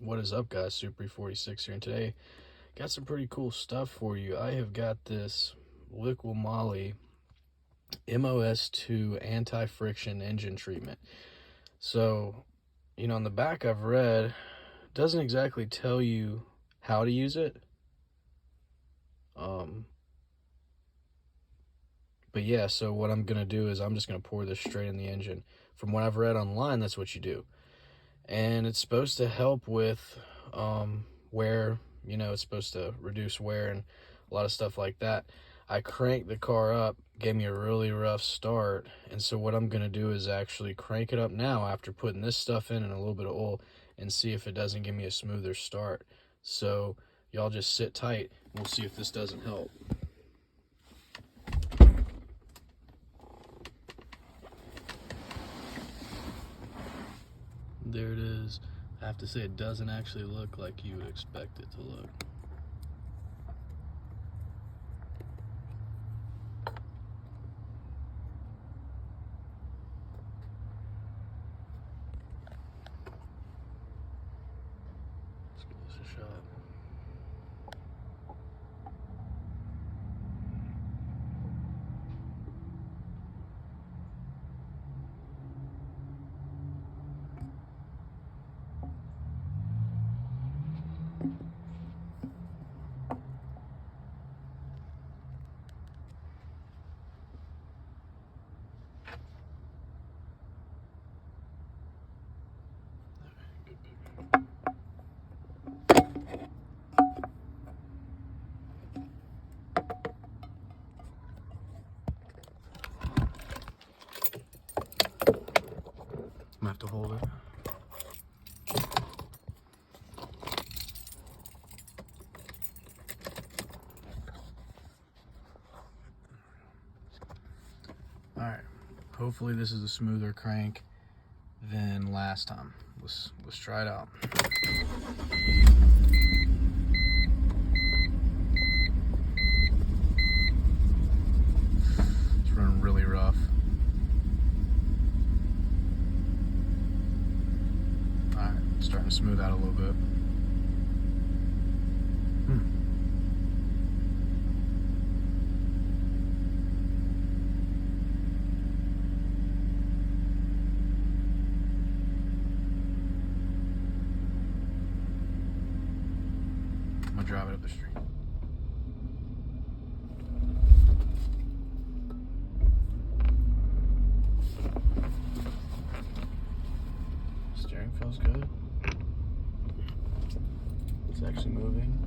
What is up, guys? Super46 here, and today got some pretty cool stuff for you. I have got this LIQUI MOLY MoS2 anti-friction engine treatment. So, on the back I've read, doesn't exactly tell you how to use it. But yeah, so what I'm gonna do is I'm just gonna pour this straight in the engine. From what I've read online, that's what you do. And it's supposed to help with wear. It's supposed to reduce wear and a lot of stuff like that. I cranked the car up, gave me a really rough start, and so what I'm gonna do is actually crank it up now after putting this stuff in and a little bit of oil, and see if it doesn't give me a smoother start. So y'all just sit tight, we'll see if this doesn't help. There it is. I have to say, it doesn't actually look like you would expect it to look. Let's give this a shot. I'm gonna have to hold it. Alright, hopefully this is a smoother crank than last time. Let's try it out. It's running really rough. Alright, starting to smooth out a little bit. I'm gonna drive it up the street. Steering feels good. It's actually moving.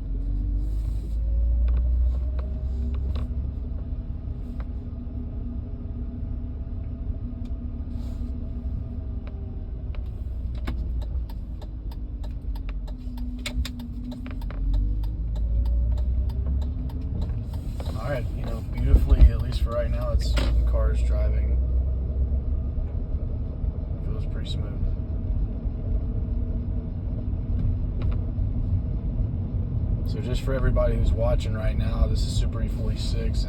Alright, beautifully, at least for right now, the car is driving. Feels pretty smooth. So just for everybody who's watching right now, this is Super46,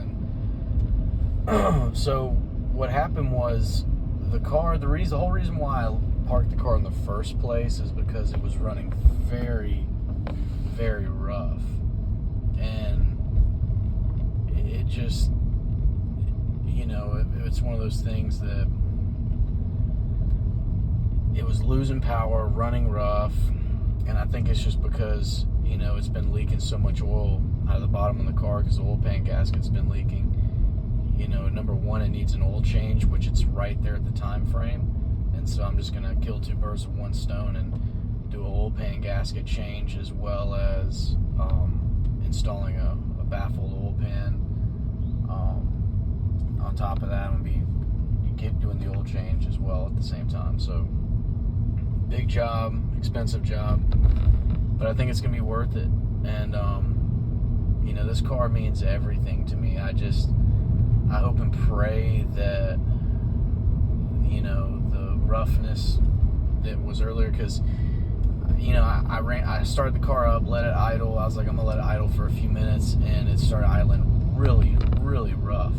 and so what happened was the whole reason why I parked the car in the first place is because it was running very, very rough, and it just, it's one of those things that it was losing power, running rough, and I think it's just because it's been leaking so much oil out of the bottom of the car because the oil pan gasket's been leaking. Number one, it needs an oil change, which it's right there at the time frame, and so I'm just gonna kill two birds with one stone and do an oil pan gasket change, as well as installing a baffled oil pan. On top of that, I'm gonna be doing the oil change as well at the same time. So big job, expensive job, but I think it's gonna be worth it. And this car means everything to me. I hope and pray that the roughness that was earlier, because I started the car up, let it idle. I was like, I'm gonna let it idle for a few minutes, and it started idling really, really rough.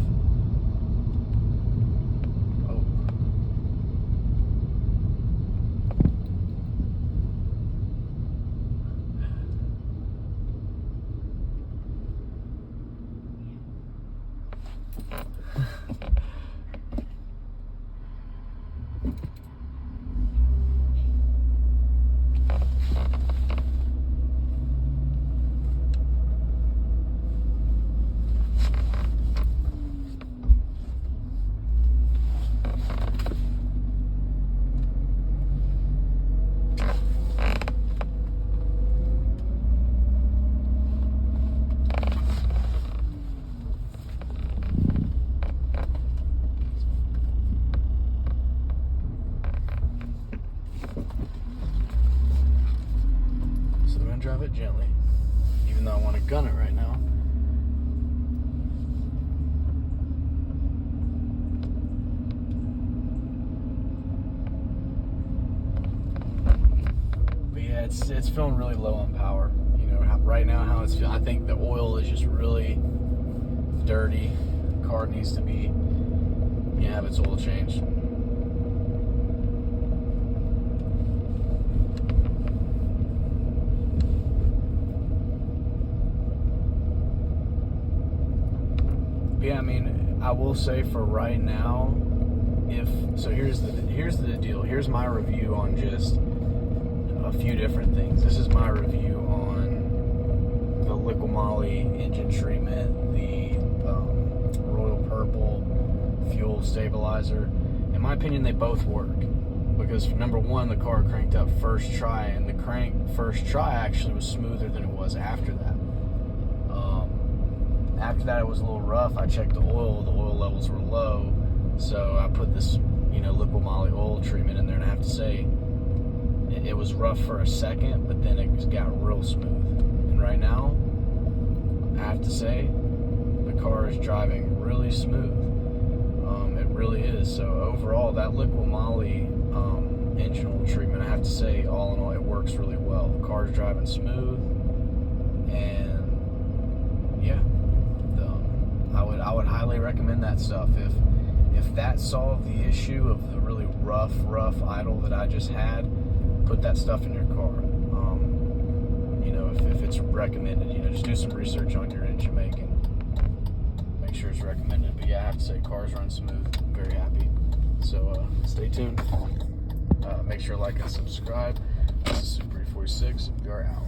drive it gently, even though I want to gun it right now. But yeah, it's feeling really low on power. You know, right now how it's feeling, I think the oil is just really dirty. The car needs to be, you know, have its oil changed. Yeah, I mean, I will say for right now, here's the deal. Here's my review on just a few different things. This is my review on the LIQUI MOLY engine treatment, the Royal Purple fuel stabilizer. In my opinion, they both work, because number one, the car cranked up first try, and the first try actually was smoother than it was after that. After that, it was a little rough. I checked the oil levels were low, so I put this, you know, LIQUI MOLY oil treatment in there, and I have to say, it was rough for a second, but then it got real smooth. And right now, I have to say, the car is driving really smooth. It really is. So overall, that LIQUI MOLY engine oil treatment, I have to say, all in all, it works really well. The car's driving smooth, and yeah. I would highly recommend that stuff. If that solved the issue of the really rough idle that I just had, put that stuff in your car. You know, if it's recommended, you know, just do some research on your engine make and make sure it's recommended. But yeah, I have to say, cars run smooth. I'm very happy. So stay tuned. Make sure to like and subscribe. This is Super 46. We are out.